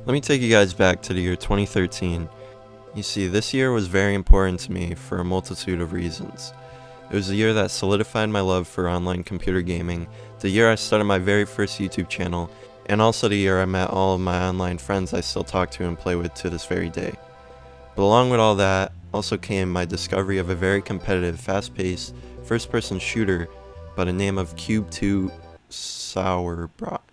Let me take you guys back to the year 2013. You see, this year was very important to me for a multitude of reasons. It was the year that solidified my love for online computer gaming, the year I started my very first YouTube channel, and also the year I met all of my online friends I still talk to and play with to this very day. But along with all that, also came my discovery of a very competitive, fast-paced, first-person shooter by the name of Quake II Sauerbraten.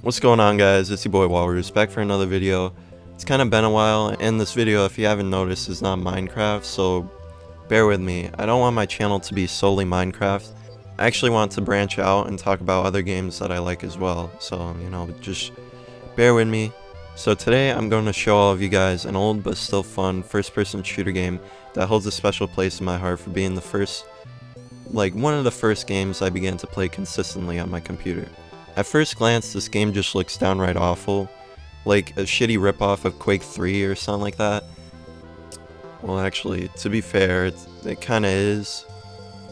What's going on, guys? It's your boy Walroos, back for another video. It's kind of been a while, and this video, if you haven't noticed, is not Minecraft, so bear with me. I don't want my channel to be solely Minecraft. I actually want to branch out and talk about other games that I like as well, so, just bear with me. So today, I'm going to show all of you guys an old but still fun first-person shooter game that holds a special place in my heart for being the first, one of the first games I began to play consistently on my computer. At first glance, this game just looks downright awful, like a shitty ripoff of Quake III or something like that. Well, actually, to be fair, it kinda is.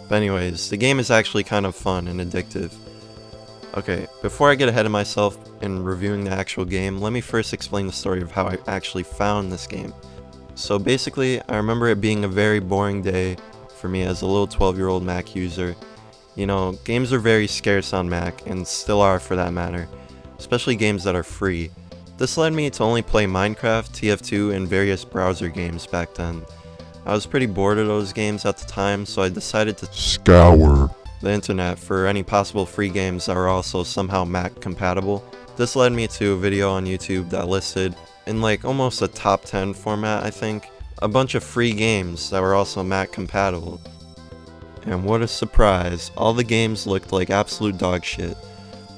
But anyways, the game is actually kind of fun and addictive. Okay, before I get ahead of myself in reviewing the actual game, let me first explain the story of how I actually found this game. So basically, I remember it being a very boring day for me as a little 12-year-old Mac user. Games are very scarce on Mac, and still are for that matter, especially games that are free. This led me to only play Minecraft, TF2, and various browser games back then. I was pretty bored of those games at the time, so I decided to scour the internet for any possible free games that were also somehow Mac compatible. This led me to a video on YouTube that listed, in almost a top 10 format I think, a bunch of free games that were also Mac compatible. And what a surprise, all the games looked like absolute dog shit.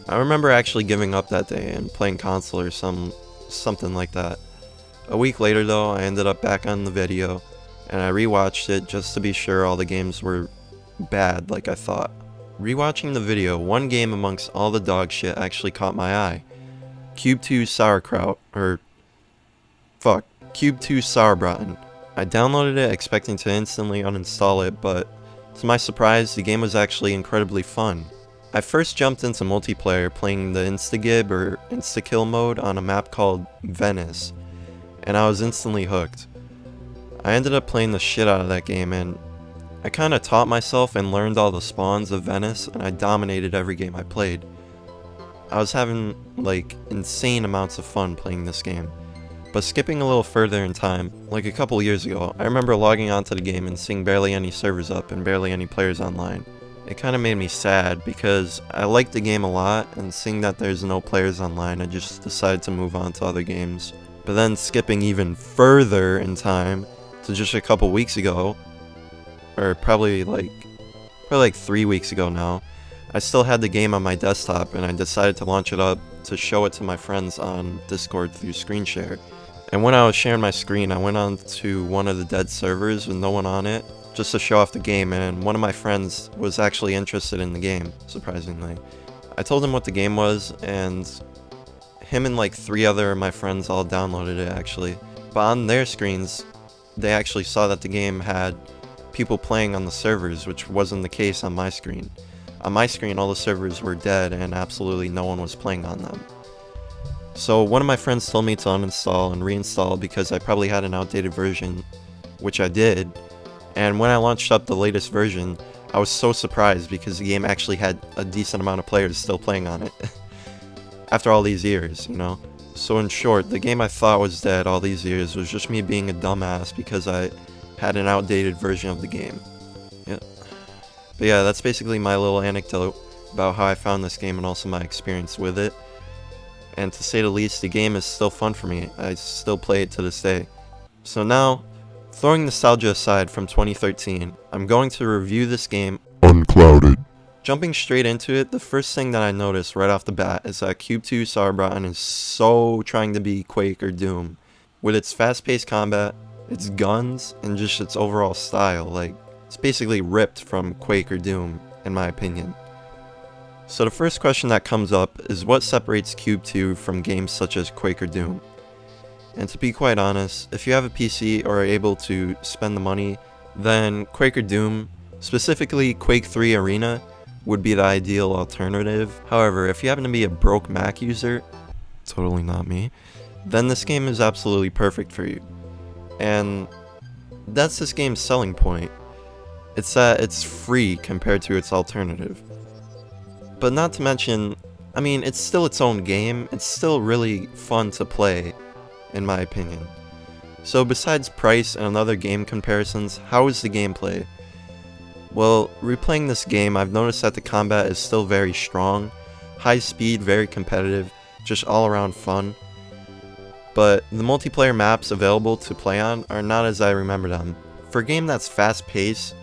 I remember actually giving up that day and playing console or something like that. A week later though, I ended up back on the video, and I rewatched it just to be sure all the games were bad like I thought. Rewatching the video, one game amongst all the dog shit actually caught my eye. Quake II Sauerbraten. I downloaded it expecting to instantly uninstall it, but to my surprise, the game was actually incredibly fun. I first jumped into multiplayer playing the Instagib or Instakill mode on a map called Venice, and I was instantly hooked. I ended up playing the shit out of that game, and I kinda taught myself and learned all the spawns of Venice, and I dominated every game I played. I was having insane amounts of fun playing this game. But skipping a little further in time, a couple years ago, I remember logging onto the game and seeing barely any servers up and barely any players online. It kinda made me sad because I liked the game a lot, and seeing that there's no players online, I just decided to move on to other games. But then skipping even further in time to just a couple weeks ago, or probably 3 weeks ago now, I still had the game on my desktop and I decided to launch it up to show it to my friends on Discord through screen share. And when I was sharing my screen, I went on to one of the dead servers with no one on it, just to show off the game, and one of my friends was actually interested in the game, surprisingly. I told him what the game was, and him and 3 other of my friends all downloaded it actually. But on their screens, they actually saw that the game had people playing on the servers, which wasn't the case on my screen. On my screen, all the servers were dead and absolutely no one was playing on them. So one of my friends told me to uninstall and reinstall because I probably had an outdated version, which I did, and when I launched up the latest version, I was so surprised because the game actually had a decent amount of players still playing on it. After all these years, So in short, the game I thought was dead all these years was just me being a dumbass because I had an outdated version of the game. Yeah. But yeah, that's basically my little anecdote about how I found this game and also my experience with it. And to say the least, the game is still fun for me. I still play it to this day. So now, throwing nostalgia aside from 2013, I'm going to review this game unclouded. Jumping straight into it, the first thing that I noticed right off the bat is that Quake II Sauerbraten is so trying to be Quake or Doom. With its fast-paced combat, its guns, and just its overall style, it's basically ripped from Quake or Doom, in my opinion. So the first question that comes up is what separates Quake II from games such as Quake or Doom? And to be quite honest, if you have a PC or are able to spend the money, then Quake or Doom, specifically Quake III Arena, would be the ideal alternative. However, if you happen to be a broke Mac user, totally not me, then this game is absolutely perfect for you. And that's this game's selling point. It's that it's free compared to its alternative. But not to mention, I mean, it's still its own game. It's still really fun to play, in my opinion. So besides price and other game comparisons, how is the gameplay? Well, replaying this game, I've noticed that the combat is still very strong, high speed, very competitive, just all around fun. But the multiplayer maps available to play on are not as I remember them. For a game that's fast paced,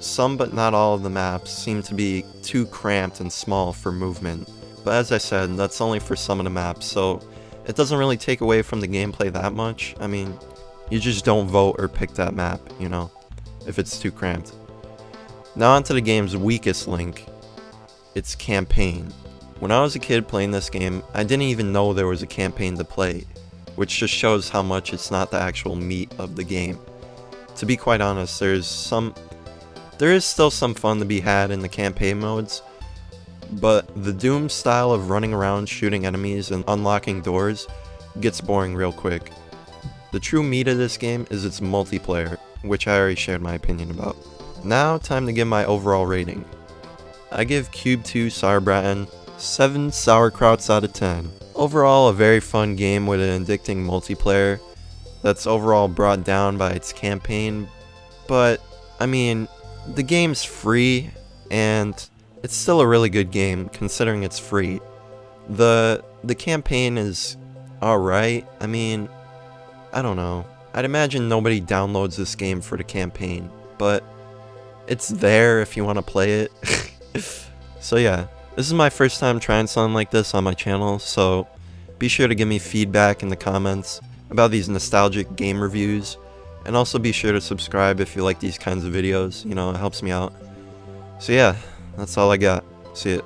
some but not all of the maps seem to be too cramped and small for movement. But as I said, that's only for some of the maps, so it doesn't really take away from the gameplay that much. I mean, you just don't vote or pick that map, you know, if it's too cramped. Now onto the game's weakest link, its campaign. When I was a kid playing this game, I didn't even know there was a campaign to play, which just shows how much it's not the actual meat of the game. To be quite honest, there is still some fun to be had in the campaign modes, but the Doom style of running around shooting enemies and unlocking doors gets boring real quick. The true meat of this game is its multiplayer, which I already shared my opinion about. Now, time to give my overall rating. I give Cube 2 Sauerbraten 7 sauerkrauts out of 10. Overall, a very fun game with an addicting multiplayer that's overall brought down by its campaign, but, I mean, the game's free, and it's still a really good game, considering it's free. The campaign is alright. I mean, I don't know. I'd imagine nobody downloads this game for the campaign, but it's there if you want to play it. So yeah, this is my first time trying something like this on my channel, so be sure to give me feedback in the comments about these nostalgic game reviews, and also be sure to subscribe if you like these kinds of videos, you know, it helps me out. So yeah, that's all I got. See ya.